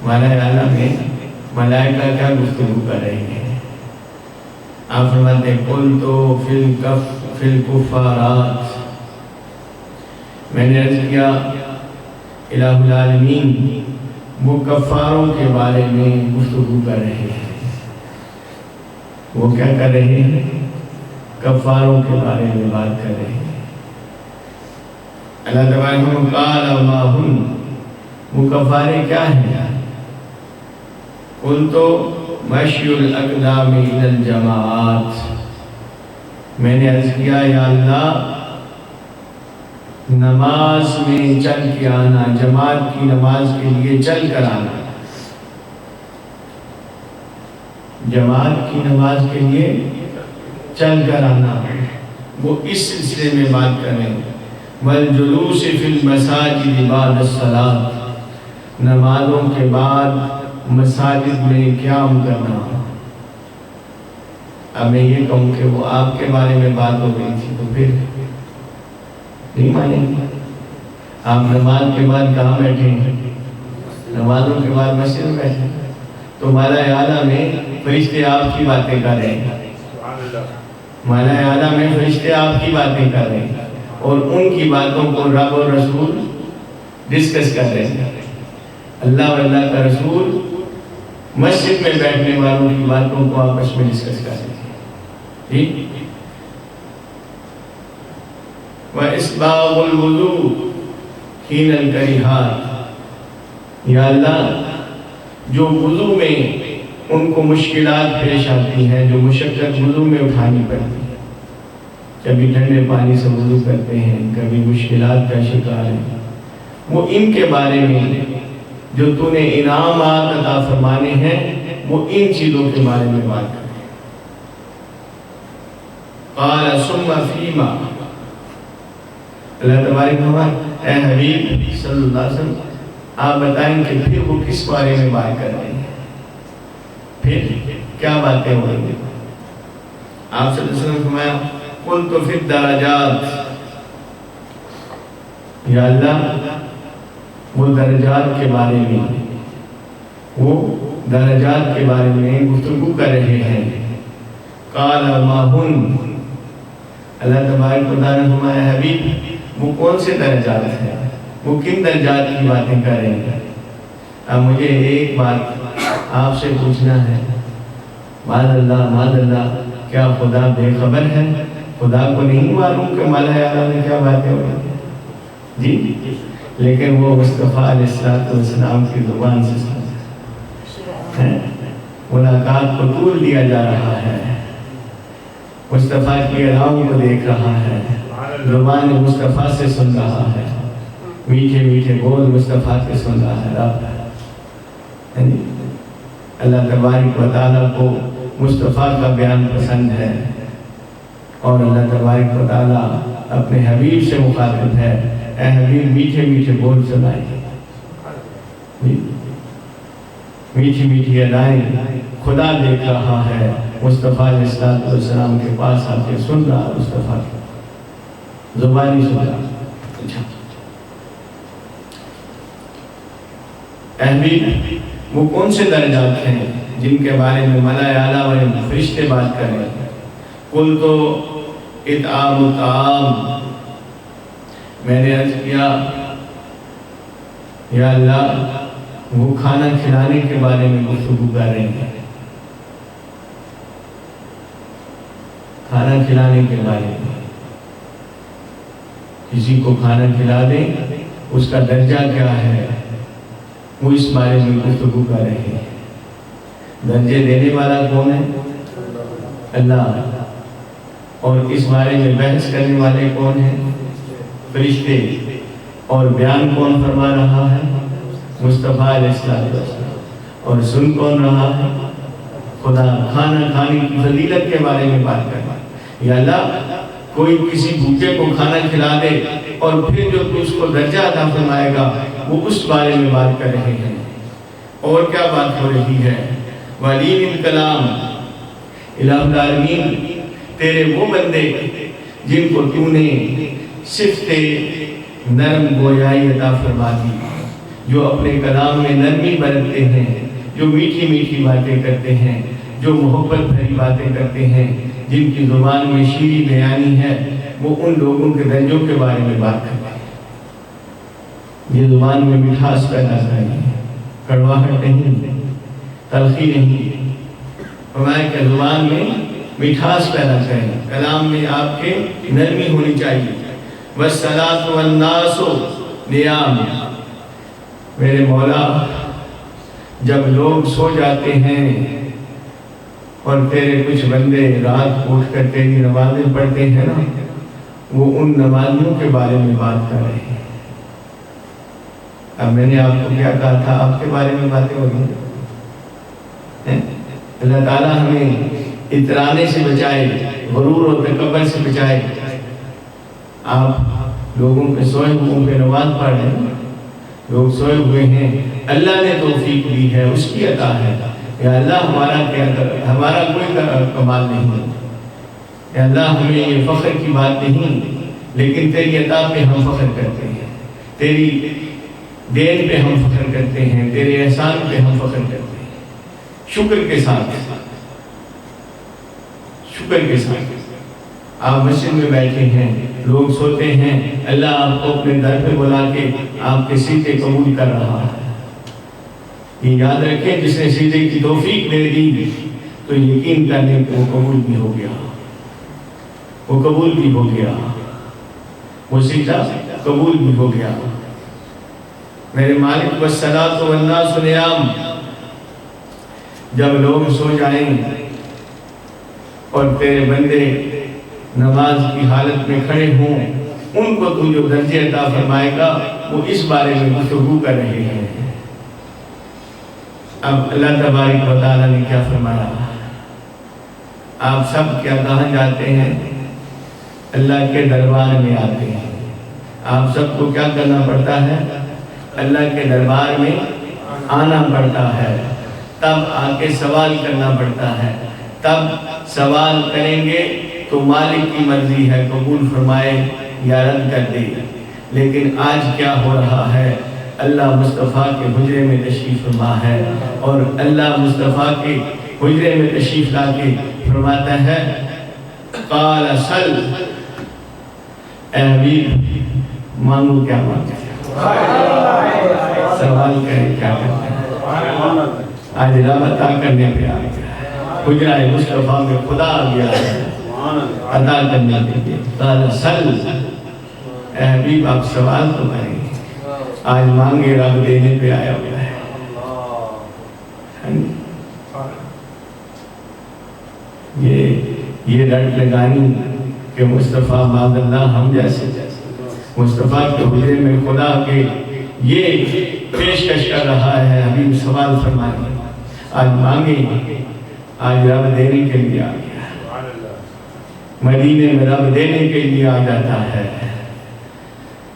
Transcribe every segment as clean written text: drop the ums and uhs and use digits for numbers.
مالا اعلیٰ میں ملائکہ کیا گفتگو کر رہے ہیں؟ آپ فرماتے ہیں قل تو فی الکفارات، میں نے عرض کیا الہ العالمین وہ کفاروں کے بارے میں گفتگو کر رہے ہیں۔ وہ کیا کر رہے ہیں؟ کفاروں کے بارے میں بات کر رہے ہیں۔ اللہ تبارک و تعالی ما ہن، وہ کفارے کیا ہیں؟ قل تو مشی الاقدام الی الجماعات، میں نے عرض کیا یا اللہ نماز میں چل کے آنا، جماعت کی نماز کے لیے چل کر آنا، جماعت کی نماز کے لیے چل کر آنا، وہ اس سلسلے میں بات کر رہے ہیں۔ والجلوس فی المساجد بعد الصلاۃ، نمازوں کے بعد مساجد میں قیام کرنا۔ اب میں یہ کہوں کہ وہ آپ کے بارے میں بات ہو گئی تھی تو پھر نہیں مانیں گے؟ آپ نماز کے بعد کہاں بیٹھے ہیں؟ نمازوں کے بعد مسجد میں بیٹھے ہیں، تو مالا اعلیٰ میں فرشتے آپ کی باتیں کر رہے ہیں، مالا اعلیٰ میں فرشتے آپ کی باتیں کر رہے ہیں، اور ان کی باتوں کو رب اور رسول ڈسکس کر رہے ہیں۔ اللہ و اللہ کا رسول مسجد میں بیٹھنے والوں کی باتوں کو آپس میں ڈسکس کر رہے ہیں۔ ٹھیک؟ وَإِسْبَاغُ الْوُضُوءِ حِينَ الْكَرِهَاتِ، یا اللہ جو وضو میں ان کو مشکلات پیش آتی ہیں، جو مشقت وضو میں اٹھانی پڑتی ہے، کبھی ٹھنڈے پانی سے وضو کرتے ہیں، کبھی مشکلات کا شکار ہیں، وہ ان کے بارے میں جو تو نے انعامات عطا فرمانے ہیں وہ ان چیزوں کے بارے میں بات کریں۔ قال ثم فیما، اللہ تبارک و تعالی اے حبیب صلی اللہ علیہ وسلم آپ بتائیں کہ پھر وہ کس بارے میں بات کر رہے ہیں، پھر کیا باتیں ہو رہی ہیں؟ آپ صلی اللہ علیہ وسلم فرمایا قل تو فی الدرجات، یا اللہ وہ درجات کے بارے میں، وہ درجات کے بارے میں گفتگو کر رہے ہیں۔ قال ما ہن، اللہ تبارک و تعالیٰ نے فرمایا حبیب وہ کون سے درجات ہیں، وہ کن درجات کی باتیں کر رہے ہیں؟ اب مجھے ایک بات آپ سے پوچھنا ہے، معاذ اللہ کیا خدا بے خبر ہے؟ خدا کو نہیں معلوم کہ مالا اعلیٰ میں کیا باتیں ہو رہی ہیں؟ جی، لیکن وہ مصطفیٰ علیہ السلام کی زبان سے سنتا ہے، ملاقات کو طول دیا جا رہا ہے، مصطفیٰ کی اداؤں کو دیکھ رہا ہے، زبان مصطفیٰ سے سن رہا ہے، میٹھے میٹھے بول مصطفیٰ کے سن رہا ہے رب۔ اللہ تبارک و تعالیٰ کو مصطفیٰ کا بیان پسند ہے، اور اللہ تبارک و تعالیٰ اپنے حبیب سے مخاطب ہے، اے حبیب میٹھے میٹھے بول سنائیں، میٹھی میٹھی ادائیں خدا دیکھ رہا ہے، مصطفیٰ علیہ السلام کے پاس آ کے سن رہا، مصطفیٰ کی زبانی سن رہا۔ اے حبیب وہ کون سے درجات ہیں جن کے بارے میں مالا اعلیٰ والے فرشتے بات کر رہے ہیں؟ قل تو اطعام الطعام، میں نے عرض کیا یا اللہ وہ کھانا کھلانے کے بارے میں گفتگو کر رہے ہیں، کھانا کھلانے کے بارے میں، کسی کو کھانا کھلا دیں اس کا درجہ کیا ہے، وہ اس بارے میں گفتگو کر رہے ہیں۔ درجے دینے والا کون ہے؟ اللہ، اور اس بارے میں بحث کرنے والے کون ہیں؟ فرشتے، اور بیان کون فرما رہا ہے؟ مصطفیٰ علیہ السلام، اور سن کون رہا ہے؟ خدا۔ کھانا کھانے کی فضیلت کے بارے میں بات کر رہا ہے، یا اللہ کوئی کسی بھوکے کو کھانا کھلا دے اور پھر جو تو اس کو درجہ عطا فرمائے گا وہ اس بارے میں بات کر رہے ہیں۔ اور کیا بات ہو رہی ہے؟ ولین الکلام، الہ العالمین تیرے وہ بندے جن کو تو نے صفت نرم گویائی عطا فرما دی، جو اپنے کلام میں نرمی برتتے ہیں، جو میٹھی میٹھی باتیں کرتے ہیں، جو محبت بھری باتیں کرتے ہیں، جن کی زبان میں شیریں بیانی ہے، وہ ان لوگوں کے درجوں کے بارے میں بات کرتے ہیں۔ یہ زبان میں مٹھاس پیدا کریں، کڑواہٹ نہیں، تلخی نہیں، فرمایا کہ زبان میں مٹھاس پیدا کریں، کلام میں آپ کے نرمی ہونی چاہیے۔ وَالصَّلَاةُ وَالنَّاسُ نِيَامٌ، میرے مولا جب لوگ سو جاتے ہیں اور تیرے کچھ بندے رات اٹھ کر تیری نمازیں پڑھتے ہیں نا، وہ ان نمازیوں کے بارے میں بات کر رہے ہیں۔ اب میں نے آپ کو کیا کہا تھا، آپ کے بارے میں باتیں ہو رہی ہیں۔ اللہ تعالیٰ ہمیں اترانے سے بچائے، غرور اور تکبر سے بچائے۔ آپ لوگوں کے سوئے ہوئے پہ نماز پڑھ رہے ہیں، لوگ سوئے ہوئے ہیں، اللہ نے توفیق دی ہے، اس کی عطا ہے۔ یا اللہ ہمارا کوئی کمال نہیں ہے، یا اللہ ہمیں یہ فخر کی بات نہیں، لیکن تیری عطا پہ ہم فخر کرتے ہیں، تیری دین پہ ہم فخر کرتے ہیں، تیرے احسان پہ ہم فخر کرتے ہیں، شکر کے ساتھ، شکر کے ساتھ۔ آپ مسجد میں بیٹھے ہیں، لوگ سوتے ہیں، اللہ آپ کو اپنے در پہ بلا کے آپ کے سجدے قبول کر رہا ہے۔ یہ یاد رکھیں، جس نے سجدے کی توفیق دے دی تو یقین کرنے کہ وہ قبول بھی ہو گیا، وہ قبول بھی ہو گیا، وہ سجدہ قبول بھی ہو گیا۔ میرے مالک وَالصَّلَاةُ وَالنَّاسُ نِيَامٌ، جب لوگ سو جائیں اور تیرے بندے نماز کی حالت میں کھڑے ہوں، ان کو تو جو درجے عطا فرمائے گا وہ اس بارے میں گفتگو کر رہے ہیں۔ اب اللہ تبارک و تعالیٰ نے کیا فرمایا؟ آپ سب کیا کہاں جاتے ہیں؟ اللہ کے دربار میں آتے ہیں۔ آپ سب کو کیا کرنا پڑتا ہے؟ اللہ کے دربار میں آنا پڑتا ہے، تب آ کے سوال کرنا پڑتا ہے۔ تب سوال کریں گے تو مالک کی مرضی ہے، قبول فرمائے یا رد کر دے۔ لیکن آج کیا ہو رہا ہے؟ اللہ مصطفیٰ کے حجرے میں تشریف فرما ہے، اور اللہ مصطفیٰ کے حجرے میں تشریف لا کے فرماتا ہے قال سل، اے حبیب مانگو کیا مانگتے ہیں، سوال کریں کیا کرتے ہیں۔ آج رب عطا کرنے پہ آ گیا، حجرہ مصطفیٰ میں خدا آ گیا ہے عطا کرنے کے لیے۔ قال سل، اے حبیب آپ سوال تو کریں، آج مانگے رب دینے پہ آیا ہوا ہے۔ یہ رٹ لگانی کہ مصطفیٰ بعد اللہ ہم جیسے مصطفیٰ کے حجرے میں خدا کے یہ پیشکش کر رہا ہے، حبیب سوال فرمائے، آج مانگے، آج رب دینے کے لیے آ گیا۔ مدینے میں رب دینے کے لیے آ جاتا ہے،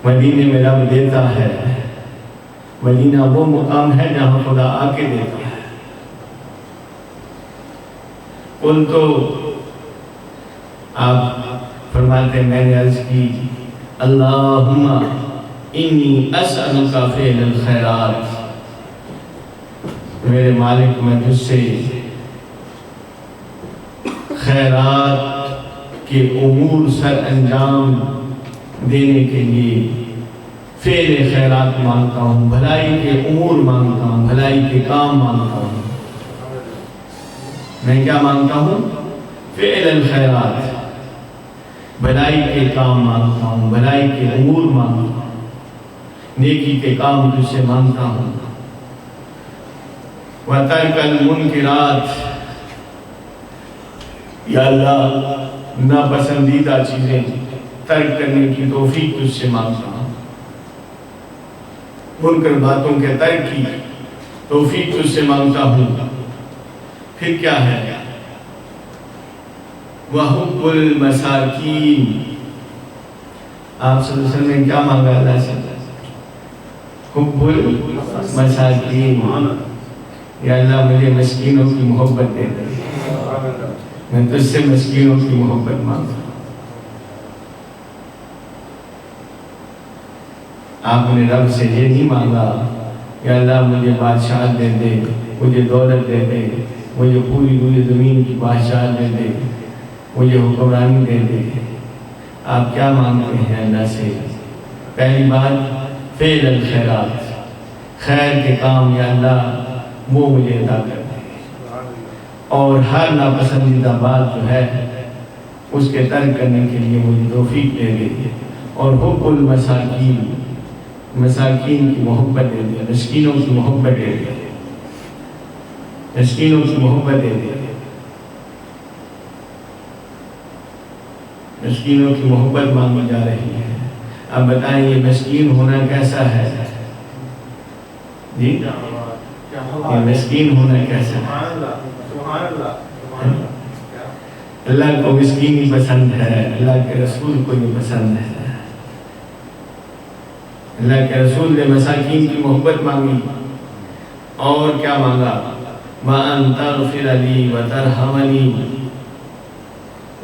مدینے میں رب دیتا ہے۔ مدینہ وہ مقام ہے جہاں خدا آ کے دیتا ہے۔ ان تو آپ فرماتے ہیں، میں نے عرض کی اللہم انی اسألک فعل الخیرات، میرے مالک میں تجھ سے خیرات کے امور سر انجام دینے کے لیے فعل خیرات مانگتا ہوں، بھلائی کے امور مانگتا ہوں، بھلائی کے کام مانگتا ہوں۔ میں کیا مانگتا ہوں؟ فعل الخیرات، بھلائی کے کام مانگتا ہوں، بھلائی کے امور مانگتا ہوں، نیکی کے کام تجھ سے مانگتا ہوں۔ وَتَرْكَ الْمُنْكِرَاتِ، یا اللہ ناپسندیدہ چیزیں ترک کرنے کی توفیق تجھ سے مانگتا ہوں، منکر باتوں کے ترک کی توفیق تجھ سے مانگتا ہوں۔ پھر کیا ہے؟ وَحُبُّ الْمَسَاكِينِ، آپ صلی اللہ علیہ وسلم نے کیا مانگا اللہ سے؟ حب المساکین، یا اللہ مجھے مسکینوں کی محبت دے دے، میں تجھ سے مسکینوں کی محبت مانگتا ہوں۔ آپ نے رب سے یہ نہیں مانگا یا اللہ مجھے بادشاہ دے دے، مجھے دولت دے دے، مجھے پوری روئے زمین کی بادشاہ دے دے، مجھے حکمرانی دے دے۔ آپ کیا مانگتے ہیں اللہ سے؟ پہلی بات فعل الخیرات، خیر کے کام یا اللہ وہ مجھے عطا کر دے، اور ہر ناپسندیدہ بات جو ہے اس کے ترک کرنے کے لیے مجھے توفیق دے دے، اور حب المساکین، مساکین کی محبت دے دے، مسکینوں کی محبت دے دے، مسکینوں کی محبت دے دے، مسکینوں کی محبت مانگی جا رہی ہے۔ اب بتائیں یہ مسکین ہونا کیسا ہے؟ جی یہ مسکین ہونا کیسا ہے؟ اللہ کو مسکینی پسند ہے، اللہ کے رسول کو یہ پسند ہے۔ اللہ کے رسول نے مساکین کی محبت مانگی، اور کیا مانگا؟ وَأَن تَغْفِرَ لِي وَتَرْحَمَنِي،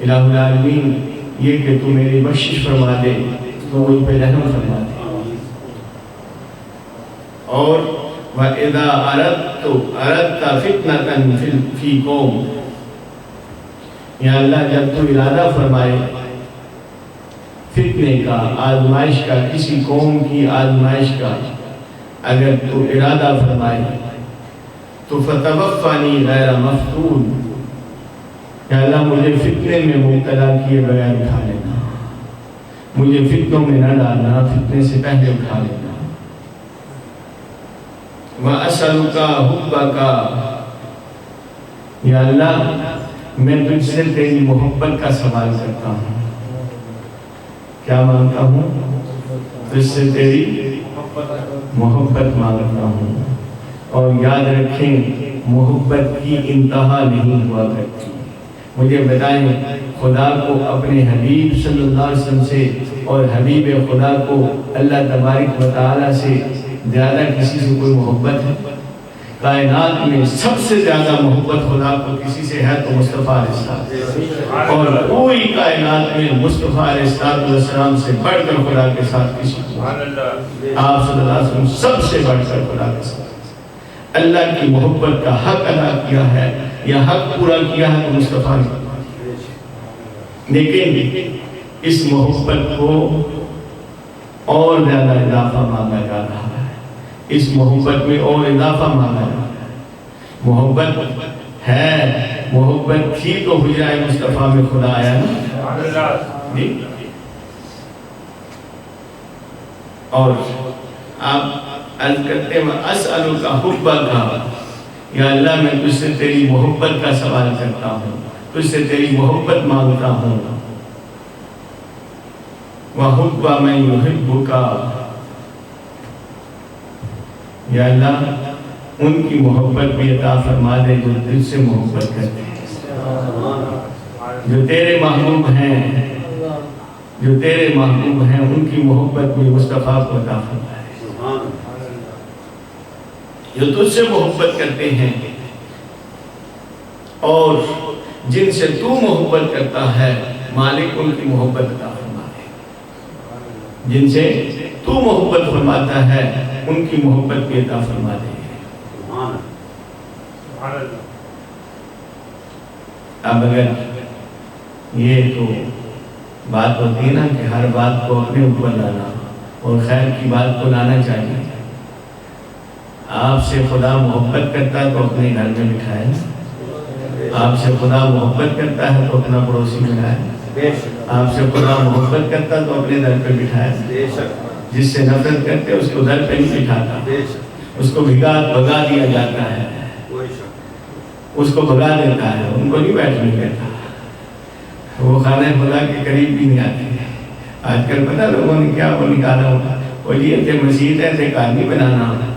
الہ العالمین یہ کہ تو میری بخشش فرما دے، تو مجھ پہ رحم فرما دے۔ اور وَإِذَا أَرَدْتَ فِتْنَةً فِي قَوْمٍ، یا اللہ جب تو ارادہ فرمائے فتنے کا، آزمائش کا، کسی قوم کی آزمائش کا اگر تو ارادہ فرمائے تو فَتَوَفَّنِي غَيْرَ مَفْتُونٍ، یا اللہ مجھے فتنے میں مبتلا کیے بغیر اٹھا لینا، مجھے فتنوں میں نہ ڈالنا، فتنے سے پہلے اٹھا لینا۔ وَأَسْأَلُكَ حُبَّكَ، یا اللہ میں تجھ سے تیری محبت کا سوال کرتا ہوں۔ کیا مانگتا ہوں؟ تجھ سے تیری محبت مانگتا ہوں۔ اور یاد رکھیں محبت کی انتہا نہیں ہوا کرتی۔ مجھے بتائیں خدا کو اپنے حبیب صلی اللہ علیہ وسلم سے اور حبیب خدا کو اللہ تبارک و تعالیٰ سے زیادہ کسی سے کوئی محبت ہے؟ کائنات میں سب سے زیادہ محبت خدا کو کسی سے ہے تو مصطفیٰ علیہ السلام، اور کوئی کائنات میں مصطفیٰ علیہ السلام سے بڑھ کر خدا کے ساتھ کسی کو، آپ صلی اللہ علیہ وسلم سب سے بڑھ کر خدا کے ساتھ اللہ کی محبت کا حق ادا کیا ہے یا حق پورا کیا ہے تو مصطفیٰ نے۔ لیکن اس محبت کو اور زیادہ اضافہ مانگا جا رہا ہے، اس محبت میں اور اضافہ مانگا جا رہا ہے۔ محبت ہے، محبت تھی تو حجرہ مصطفیٰ میں خدا آیا نا جی۔ اور آپ عرض کرتے ہیں اسألک حبک، یا اللہ میں تجھ سے تیری محبت کا سوال کرتا ہوں، تجھ سے تیری محبت مانگتا ہوں۔ وحب من یحبک، یا اللہ ان کی محبت بھی عطا فرما دے جو دل سے محبت کرتے ہیں، جو تیرے محبوب ہیں، جو تیرے محبوب ہیں ان کی محبت بھی مصطفیٰ کو عطا فرما دے، جو تجھ سے محبت کرتے ہیں اور جن سے تو محبت کرتا ہے مالک ان کی محبت عطا فرما دے، جن سے تو محبت فرماتا ہے ان کی محبت بھی عطا فرما دے۔ اب اگر یہ تو بات ہوتی ہے نا کہ ہر بات کو اپنے اوپر لانا اور خیر کی بات کو لانا چاہیے۔ آپ سے خدا محبت کرتا ہے تو اپنے گھر میں بٹھائے، آپ سے خدا محبت کرتا ہے تو اپنا پڑوسی بٹھائے، آپ سے خدا محبت کرتا تو اپنے در پہ بٹھائے، جس سے نفرت کرتے اس کو در پہ نہیں بٹھاتا، اس کو بھگا دیا جاتا ہے، اس کو بھگا دیتا ہے، ان کو نہیں بیٹھنے دیتا، وہ خانہ خدا کے قریب بھی نہیں آتے۔ آج کل پتہ لوگوں نے کیا وہ نکالا ہوگا، وہ یہ مسجد ہے ایک آدمی بنانا ہوگا،